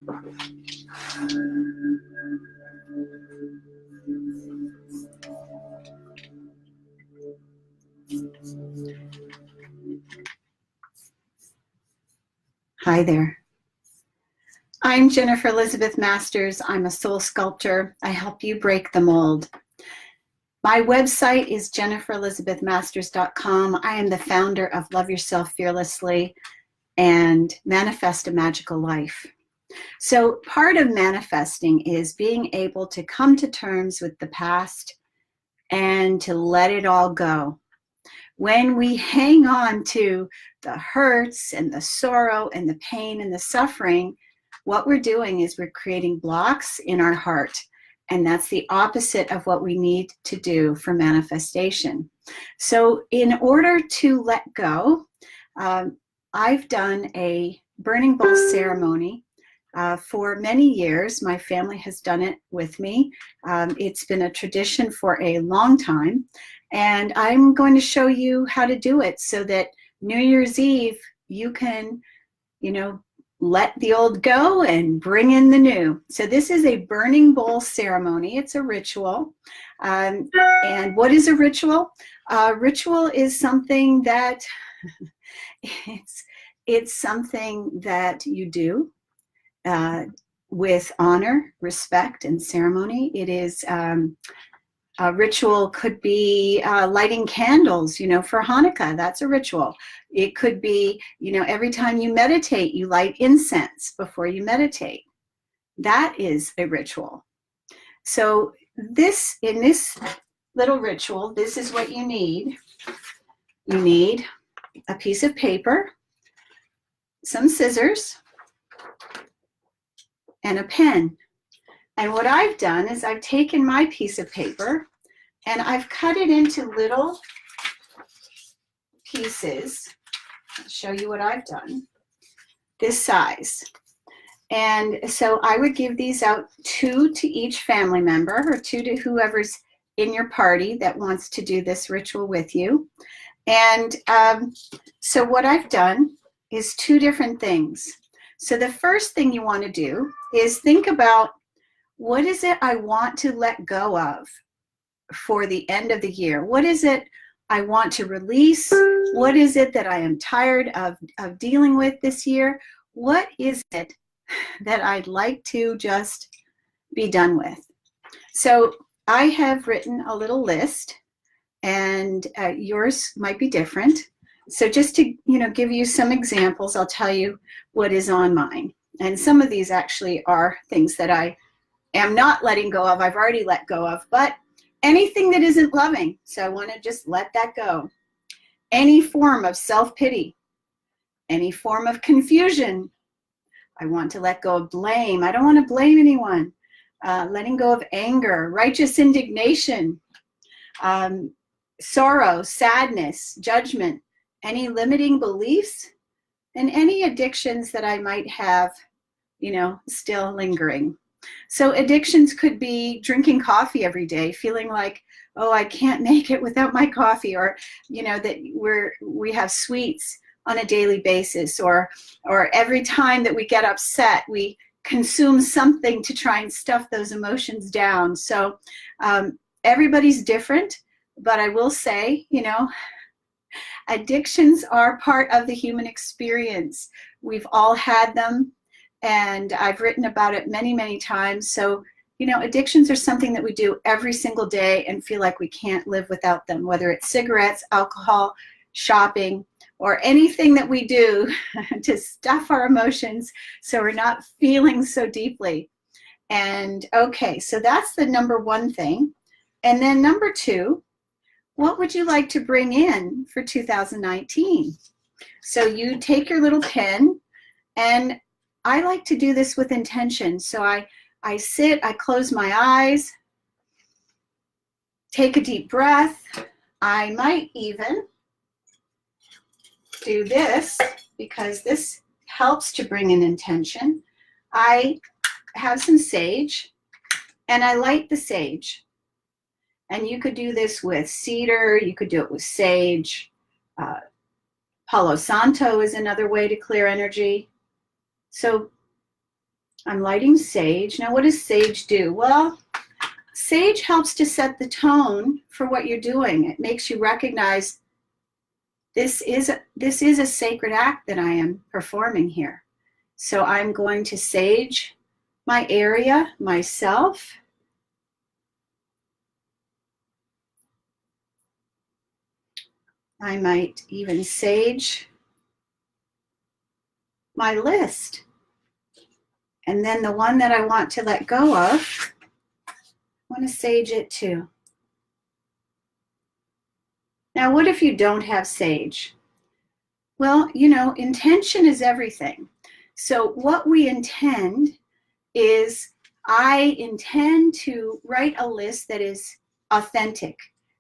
Hi there. I'm Jennifer Elizabeth Masters. I'm a soul sculptor. I help you break the mold. My website is jenniferelizabethmasters.com. I am the founder of Love Yourself Fearlessly and Manifest a Magical Life. So part of manifesting is being able to come to terms with the past and to let it all go. When we hang on to the hurts and the sorrow and the pain and the suffering, what we're doing is we're creating blocks in our heart. And that's the opposite of what we need to do for manifestation. So in order to let go, I've done a burning bowl ceremony for many years. My family has done it with me. It's been a tradition for a long time. And I'm going to show you how to do it so that New Year's Eve, you can, let the old go and bring in the new. So this is a burning bowl ceremony. It's a ritual. And what is a ritual? Ritual is something that it's something that you do with honor, respect, and ceremony. It is a ritual could be lighting candles, for Hanukkah. That's a ritual. It could be, every time you meditate, you light incense before you meditate. That is a ritual. So in this little ritual, this is what you need. You need a piece of paper, some scissors, and a pen. And what I've done is I've taken my piece of paper and I've cut it into little pieces. I'll show you what I've done. This size. And so I would give these out 2 to each family member, or 2 to whoever's in your party that wants to do this ritual with you. And so what I've done is 2 different things. So the first thing you want to do is think about, what is it I want to let go of for the end of the year? What is it I want to release? What is it that I am tired of dealing with this year? What is it that I'd like to just be done with? So I have written a little list, and yours might be different. So just to give you some examples, I'll tell you what is on mine. And some of these actually are things that I am not letting go of, I've already let go of, but anything that isn't loving. So I want to just let that go. Any form of self-pity, any form of confusion. I want to let go of blame. I don't want to blame anyone. Letting go of anger, righteous indignation, sorrow, sadness, judgment, any limiting beliefs, and any addictions that I might have, still lingering. So addictions could be drinking coffee every day, feeling like, oh, I can't make it without my coffee, or that we have sweets on a daily basis, or every time that we get upset, we consume something to try and stuff those emotions down. So everybody's different, but I will say, addictions are part of the human experience. We've all had them. And I've written about it many, many times. So, addictions are something that we do every single day and feel like we can't live without them, whether it's cigarettes, alcohol, shopping, or anything that we do to stuff our emotions so we're not feeling so deeply. And okay, so that's the number 1 thing. And then number 2, what would you like to bring in for 2019? So you take your little pen, and I like to do this with intention. So I sit, I close my eyes, take a deep breath. I might even do this because this helps to bring in intention. I have some sage and I light the sage. And you could do this with cedar, you could do it with sage. Palo Santo is another way to clear energy. So I'm lighting sage. Now, what does sage do? Well, sage helps to set the tone for what you're doing. It makes you recognize this is a sacred act that I am performing here. So I'm going to sage my area, myself. I might even sage my list. And then the one that I want to let go of, I want to sage it too. Now, what if you don't have sage? Well, you know, intention is everything. So what we intend is, I intend to write a list that is authentic,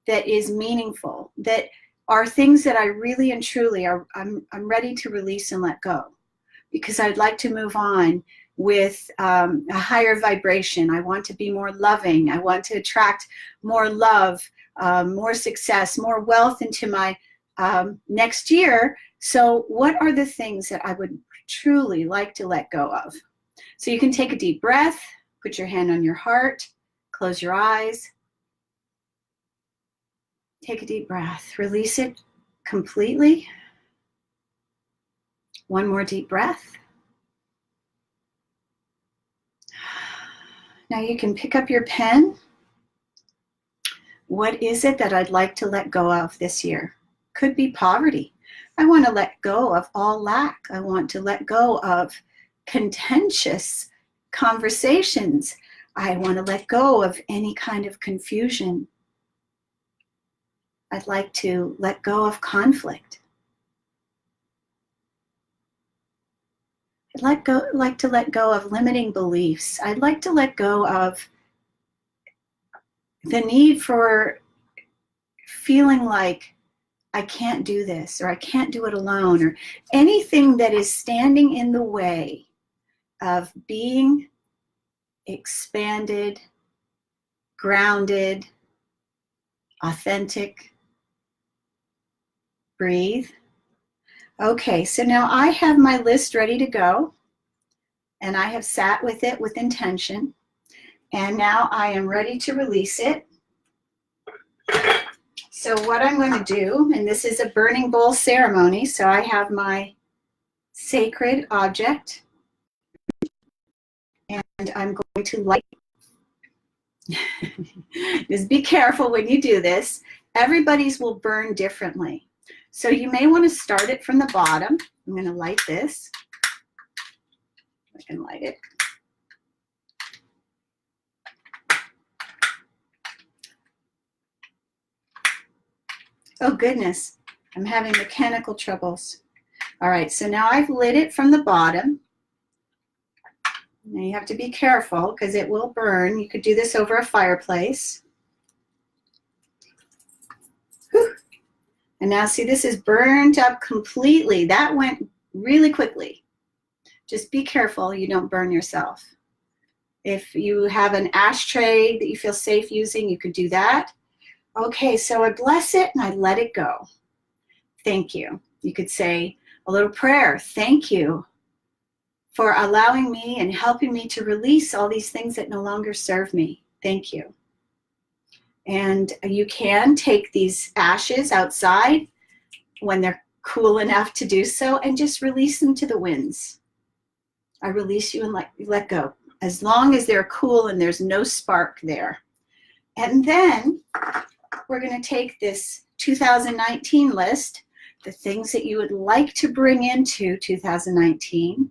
that is meaningful, that are things that I really and truly I'm ready to release and let go, because I'd like to move on with a higher vibration. I want to be more loving. I want to attract more love, more success, more wealth into my next year. So what are the things that I would truly like to let go of? So you can take a deep breath, put your hand on your heart, close your eyes. Take a deep breath, release it completely. One more deep breath. Now you can pick up your pen. What is it that I'd like to let go of this year? Could be poverty. I want to let go of all lack. I want to let go of contentious conversations. I want to let go of any kind of confusion. I'd like to let go of conflict. I'd like to let go of limiting beliefs. I'd like to let go of the need for feeling like I can't do this, or I can't do it alone, or anything that is standing in the way of being expanded, grounded, authentic. Breathe. Okay, so now I have my list ready to go, and I have sat with it with intention, and now I am ready to release it. So what I'm going to do, and this is a burning bowl ceremony, so I have my sacred object, and I'm going to light. Just be careful when you do this. Everybody's will burn differently. So you may want to start it from the bottom. I'm going to light this. I can light it. Oh goodness, I'm having mechanical troubles. All right, so now I've lit it from the bottom. Now you have to be careful because it will burn. You could do this over a fireplace. Whew. And now see, this is burned up completely. That went really quickly. Just be careful you don't burn yourself. If you have an ashtray that you feel safe using, you could do that. Okay, so I bless it and I let it go. Thank you. You could say a little prayer. Thank you for allowing me and helping me to release all these things that no longer serve me. Thank you. And you can take these ashes outside when they're cool enough to do so and just release them to the winds. I release you and let go, as long as they're cool and there's no spark there. And then we're going to take this 2019 list, the things that you would like to bring into 2019,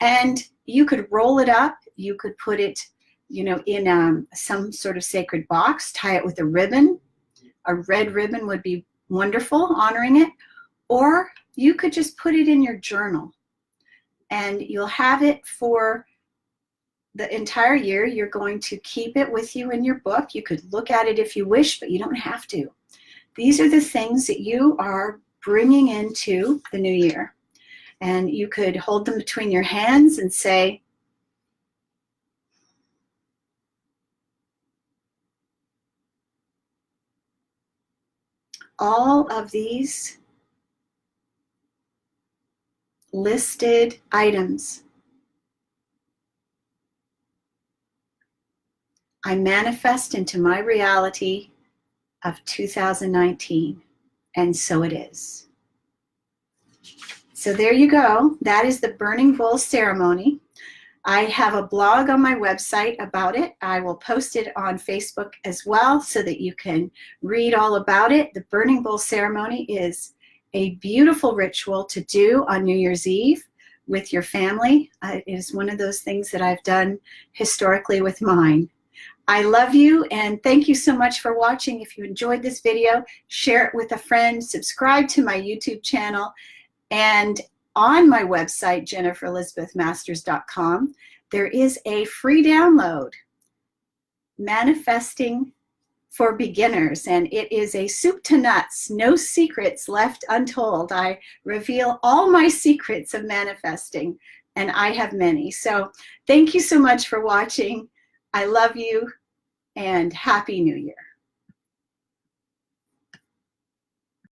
and you could roll it up. You could put it, you know, in some sort of sacred box, tie it with a ribbon. A red ribbon would be wonderful, honoring it. Or you could just put it in your journal, and you'll have it for the entire year. You're going to keep it with you in your book. You could look at it if you wish, but you don't have to. These are the things that you are bringing into the new year. And you could hold them between your hands and say, all of these listed items I manifest into my reality of 2019. And so it is. So there you go. That is the burning bowl ceremony. I have a blog on my website about it. I will post it on Facebook as well so that you can read all about it. The burning bowl ceremony is a beautiful ritual to do on New Year's Eve with your family. It is one of those things that I've done historically with mine. I love you and thank you so much for watching. If you enjoyed this video, share it with a friend, subscribe to my YouTube channel, and on my website, jenniferelizabethmasters.com, there is a free download, Manifesting for Beginners, and it is a soup to nuts, no secrets left untold. I reveal all my secrets of manifesting, and I have many. So thank you so much for watching. I love you, and Happy New Year.